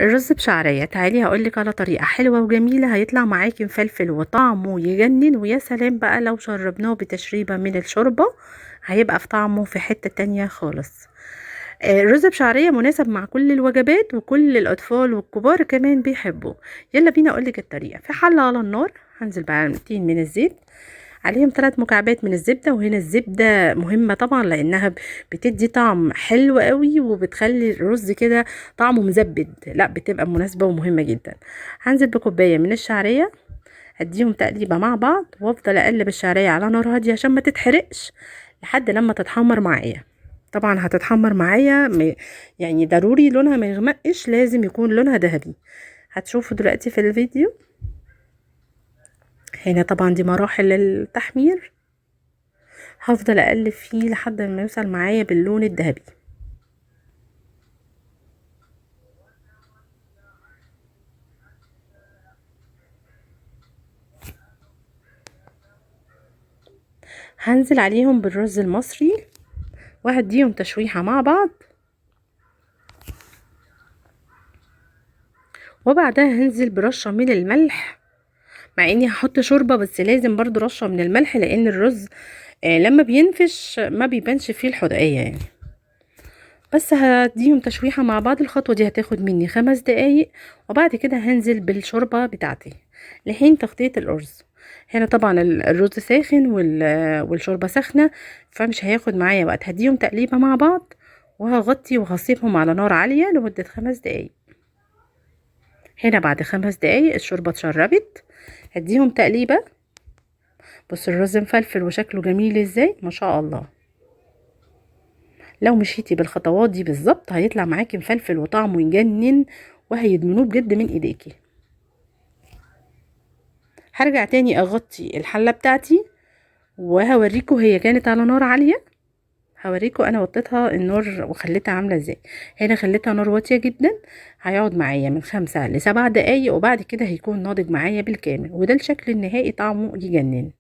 الرز بشعرية، تعالي هقولك على طريقة حلوة وجميلة هيطلع معاكي مفلفل وطعمه يجنن، ويا سلام بقى لو شربناه بتشريبة من الشوربة هيبقى في طعمه في حتة تانية خالص. الرز بشعرية مناسب مع كل الوجبات وكل الأطفال والكبار كمان بيحبوه. يلا بينا أقولك الطريقة. في حلة على النار هنزل بعلبتين من الزيت، عليهم 3 مكعبات من الزبدة، وهنا الزبدة مهمة طبعا لأنها بتدي طعم حلو قوي وبتخلي الرز كده طعمه مزبد، لا بتبقى مناسبة ومهمة جدا. هنزل بكوباية من الشعرية، هديهم تقليبة مع بعض وافضل اقلب الشعرية على نار هادية عشان ما تتحرقش لحد لما تتحمر معايا. طبعا هتتحمر معايا يعني ضروري لونها ما يغمقش، لازم يكون لونها ذهبي. هتشوفوا دلوقتي في الفيديو. هنا طبعا دي مراحل التحمير، هفضل اقلب فيه لحد ما يوصل معايا باللون الذهبي. هنزل عليهم بالرز المصري وهديهم تشويحة مع بعض، وبعدها هنزل برشة من الملح، مع اني هحط شوربة بس لازم برضو رشة من الملح لان الرز لما بينفش ما بيبانش فيه الحرقية يعني. بس هديهم تشويحة مع بعض. الخطوة دي هتاخد مني 5 دقايق، وبعد كده هنزل بالشوربة بتاعتي لحين تغطية الأرز. هنا طبعا الرز ساخن والشوربة ساخنة، فمش هياخد معايا وقت. هديهم تقليبة مع بعض وهغطي وهسيبهم على نار عالية لمدة 5 دقايق. هنا بعد 5 دقايق الشوربة اتشربت، هديهم تقليبة. بص الرز مفلفل وشكله جميل ازاي، ما شاء الله. لو مشيتي بالخطوات دي بالظبط هيطلع معاكي مفلفل وطعمه يجنن وهيدمنوه بجد من ايديكي. هرجع تاني اغطي الحلة بتاعتي وهوريكم هي كانت على نار عالية. هوريكم انا وطيتها النار وخليتها عاملة ازاي. هنا خليتها نار واطية جدا، هيقعد معايا من 5 ل7 دقايق وبعد كده هيكون ناضج معايا بالكامل، وده الشكل النهائي طعمه يجنن.